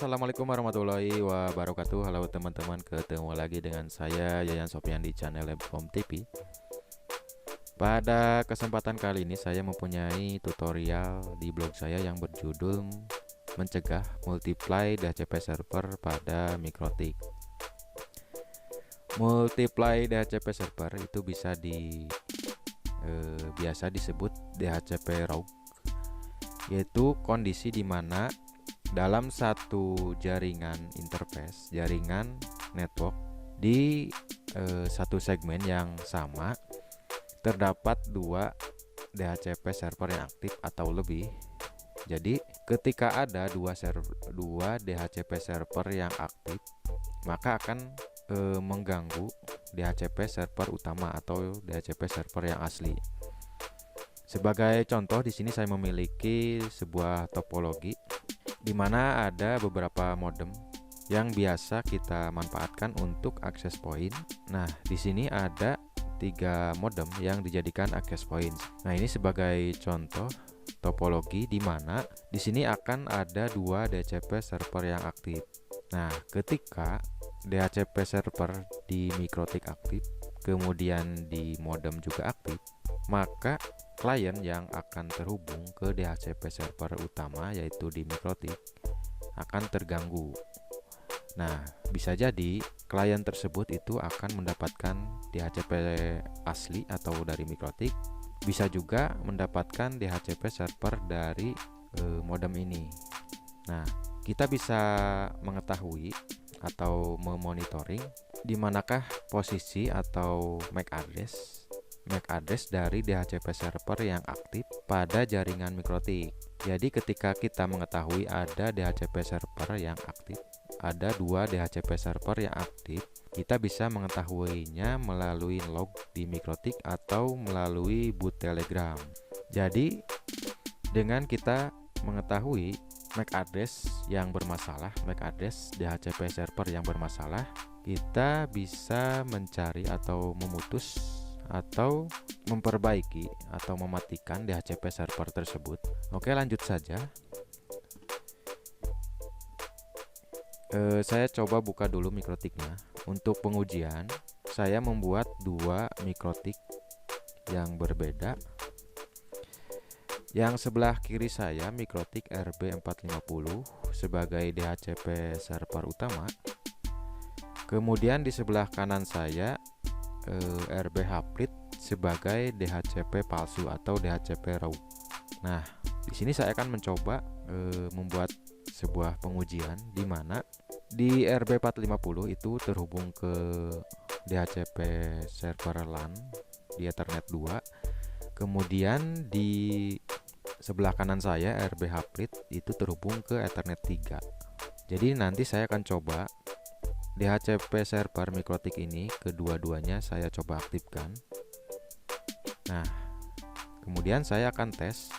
Assalamualaikum warahmatullahi wabarakatuh. Halo teman-teman, ketemu lagi dengan saya Yayan Sofyan di channel Labcom TV. Pada kesempatan kali ini saya mempunyai tutorial di blog saya yang berjudul mencegah multiply DHCP server pada Mikrotik. Multiply DHCP server itu biasa disebut DHCP rogue, yaitu kondisi di mana dalam satu jaringan interface, jaringan network di satu segmen yang sama terdapat dua DHCP server yang aktif atau lebih. Jadi ketika ada dua DHCP server yang aktif, maka akan mengganggu DHCP server utama atau DHCP server yang asli. Sebagai contoh, di sini saya memiliki sebuah topologi di mana ada beberapa modem yang biasa kita manfaatkan untuk access point. Nah, di sini ada 3 modem yang dijadikan access point. Nah, ini sebagai contoh topologi di mana di sini akan ada 2 DHCP server yang aktif. Nah, ketika DHCP server di Mikrotik aktif, kemudian di modem juga aktif, maka klien yang akan terhubung ke DHCP server utama yaitu di Mikrotik akan terganggu. Nah, bisa jadi klien tersebut itu akan mendapatkan DHCP asli atau dari Mikrotik, bisa juga mendapatkan DHCP server dari modem ini. Nah, kita bisa mengetahui atau memonitoring di manakah posisi atau MAC address dari DHCP server yang aktif pada jaringan Mikrotik. Jadi ketika kita mengetahui ada DHCP server yang aktif, ada 2 DHCP server yang aktif, kita bisa mengetahuinya melalui log di Mikrotik atau melalui boot Telegram. Jadi dengan kita mengetahui MAC address yang bermasalah, MAC address DHCP server yang bermasalah, kita bisa mencari atau memutus atau memperbaiki atau mematikan DHCP server tersebut. Oke, lanjut saja. Saya coba buka dulu Mikrotiknya. Untuk pengujian, saya membuat 2 Mikrotik yang berbeda. Yang sebelah kiri saya Mikrotik RB450 sebagai DHCP server utama. Kemudian di sebelah kanan saya RB Haprit sebagai DHCP palsu atau DHCP rogue. Nah, di sini saya akan mencoba membuat sebuah pengujian di mana di RB450 itu terhubung ke DHCP server LAN di Ethernet 2. Kemudian di sebelah kanan saya RB Haprit itu terhubung ke Ethernet 3. Jadi nanti saya akan coba DHCP server Mikrotik ini kedua-duanya saya coba aktifkan. Nah, kemudian saya akan tes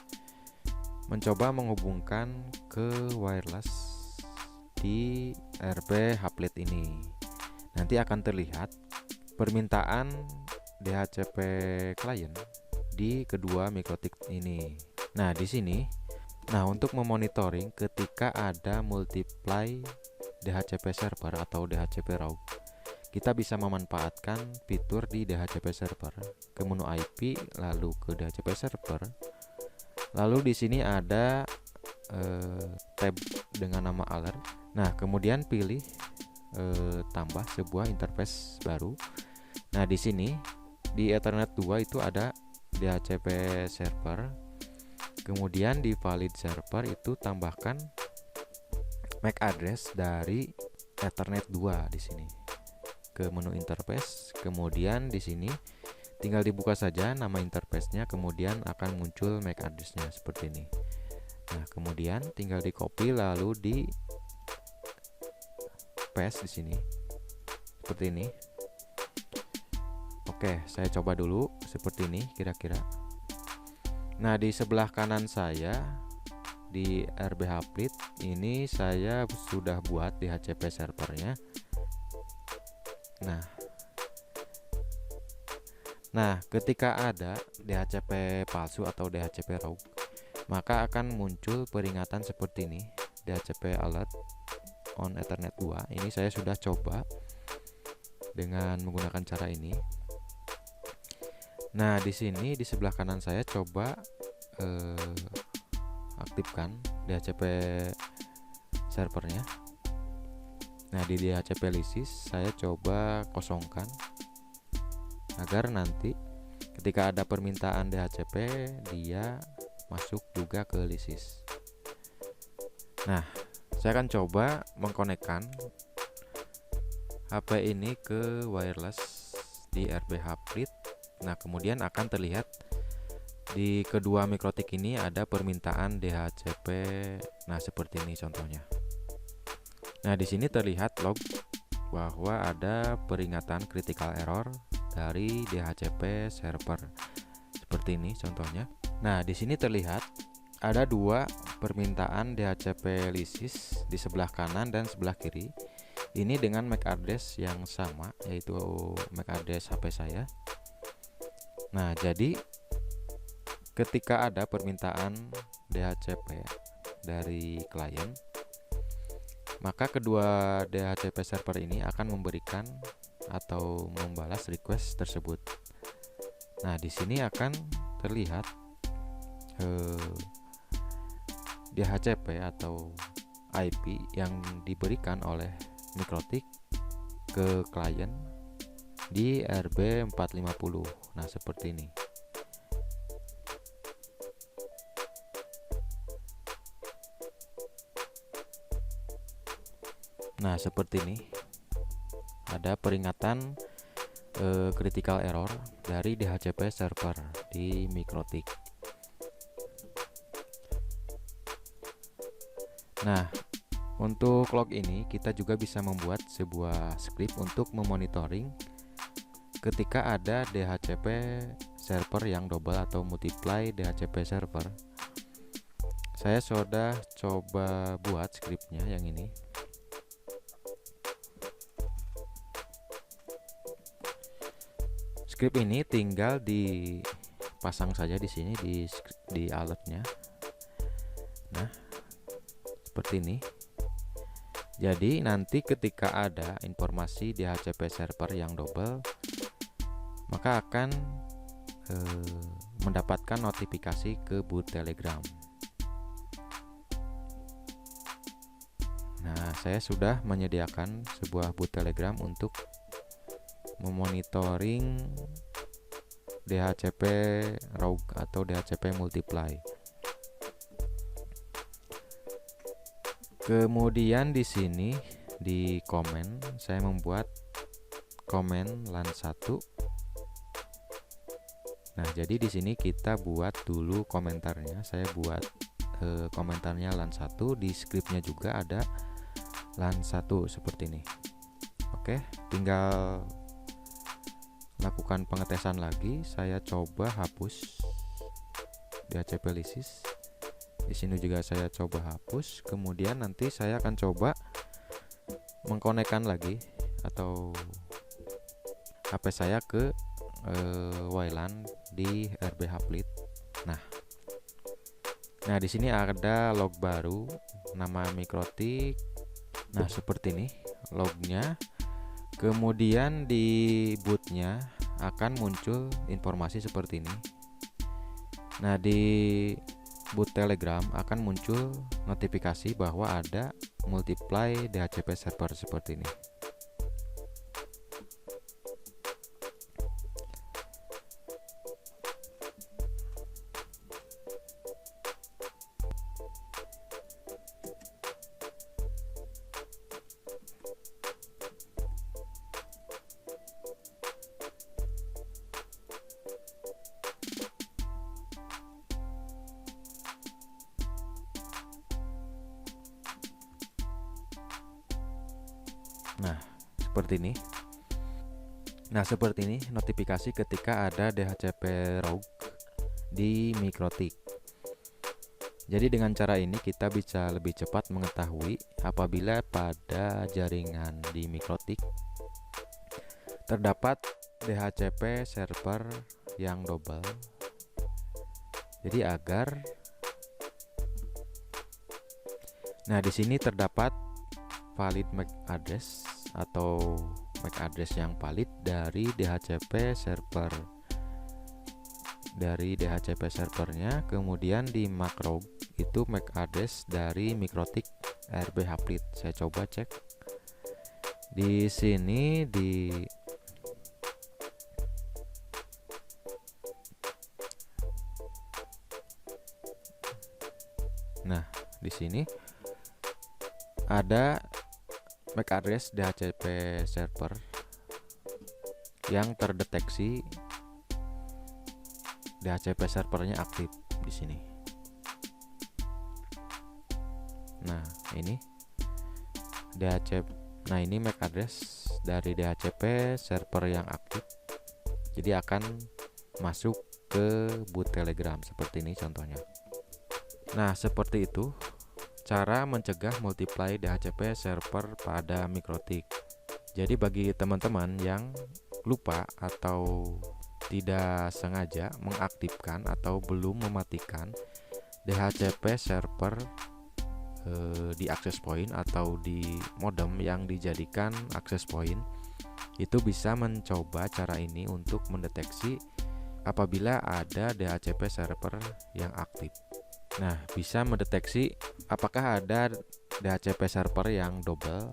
mencoba menghubungkan ke wireless di RB Haprit ini. Nanti akan terlihat permintaan DHCP client di kedua Mikrotik ini. Nah, di sini, untuk memonitoring ketika ada multiply DHCP server atau DHCP rogue, kita bisa memanfaatkan fitur di DHCP server ke menu IP, lalu ke DHCP server, lalu di sini ada tab dengan nama alert. Nah, kemudian pilih tambah sebuah interface baru. Nah, di sini di Ethernet 2 itu ada DHCP server. Kemudian di valid server itu tambahkan MAC address dari Ethernet 2 di sini ke menu interface. Kemudian di sini tinggal dibuka saja nama interface-nya, kemudian akan muncul MAC address-nya seperti ini. Nah, kemudian tinggal di copy lalu di paste di sini seperti ini. Oke, saya coba dulu seperti ini kira-kira. Nah, di sebelah kanan saya di RB Haprit ini saya sudah buat DHCP servernya. Nah, ketika ada DHCP palsu atau DHCP rogue, maka akan muncul peringatan seperti ini, DHCP alert. on Ethernet 2. Ini saya sudah coba dengan menggunakan cara ini. Nah, di sini di sebelah kanan saya coba aktifkan DHCP servernya. Nah, di DHCP lisis saya coba kosongkan agar nanti ketika ada permintaan DHCP dia masuk juga ke lisis. Nah, saya akan coba mengkonekkan HP ini ke wireless di RBH Fleet. Nah, kemudian akan terlihat di kedua mikrotik ini ada permintaan DHCP. Nah, seperti ini contohnya. Nah, di sini terlihat log bahwa ada peringatan critical error dari DHCP server. Seperti ini contohnya. Nah, di sini terlihat ada dua permintaan DHCP lisis di sebelah kanan dan sebelah kiri. Ini dengan MAC address yang sama, yaitu MAC address HP saya. Nah, jadi ketika ada permintaan DHCP dari klien, maka kedua DHCP server ini akan memberikan atau membalas request tersebut. Nah, di sini akan terlihat DHCP atau IP yang diberikan oleh mikrotik ke klien di RB450. Nah, seperti ini. Nah, seperti ini. Ada peringatan critical error dari DHCP server di mikrotik. Nah, untuk log ini kita juga bisa membuat sebuah script untuk memonitoring ketika ada DHCP server yang double atau multiply DHCP server. Saya sudah coba buat scriptnya yang ini. Script ini tinggal dipasang saja di sini di alertnya. Nah, seperti ini. Jadi nanti ketika ada informasi DHCP server yang double, maka akan mendapatkan notifikasi ke boot Telegram. Nah, saya sudah menyediakan sebuah boot Telegram untuk memonitoring DHCP rogue atau DHCP multiply. Kemudian di sini di komen saya membuat komen LAN 1. Nah, jadi di sini kita buat dulu komentarnya. Saya buat komentarnya LAN 1, di scriptnya juga ada LAN 1 seperti ini. Oke, tinggal lakukan pengetesan lagi. Saya coba hapus DHCP lisis. Di sini juga saya coba hapus. Kemudian nanti saya akan coba mengkonekkan lagi atau HP saya ke WLAN di RBH Fleet. Nah, di sini ada log baru, nama mikrotik. Nah, seperti ini lognya. Kemudian di bootnya akan muncul informasi seperti ini. Nah, di boot Telegram akan muncul notifikasi bahwa ada multiply DHCP server seperti ini. Nah, seperti ini. Nah, seperti ini notifikasi ketika ada DHCP rogue di mikrotik. Jadi dengan cara ini kita bisa lebih cepat mengetahui apabila pada jaringan di mikrotik terdapat DHCP server yang double. Jadi Nah, di sini terdapat valid MAC address atau MAC address yang valid dari DHCP server, dari DHCP servernya. Kemudian di macro itu MAC address dari MikroTik RBH Fleet. Saya coba cek di sini nah di sini ada MAC address DHCP server yang terdeteksi DHCP servernya aktif di sini. Nah, ini DHCP. Nah, ini MAC address dari DHCP server yang aktif. Jadi akan masuk ke boot Telegram seperti ini contohnya. Nah, seperti itu cara mencegah multiply DHCP server pada MikroTik. Jadi bagi teman-teman yang lupa atau tidak sengaja mengaktifkan atau belum mematikan DHCP server di access point atau di modem yang dijadikan access point, itu bisa mencoba cara ini untuk mendeteksi apabila ada DHCP server yang aktif. Nah, bisa mendeteksi apakah ada DHCP server yang double.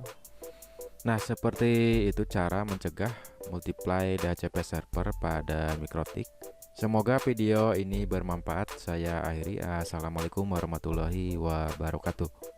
Nah, seperti itu cara mencegah multiply DHCP server pada MikroTik. Semoga video ini bermanfaat. Saya akhiri. Assalamualaikum warahmatullahi wabarakatuh.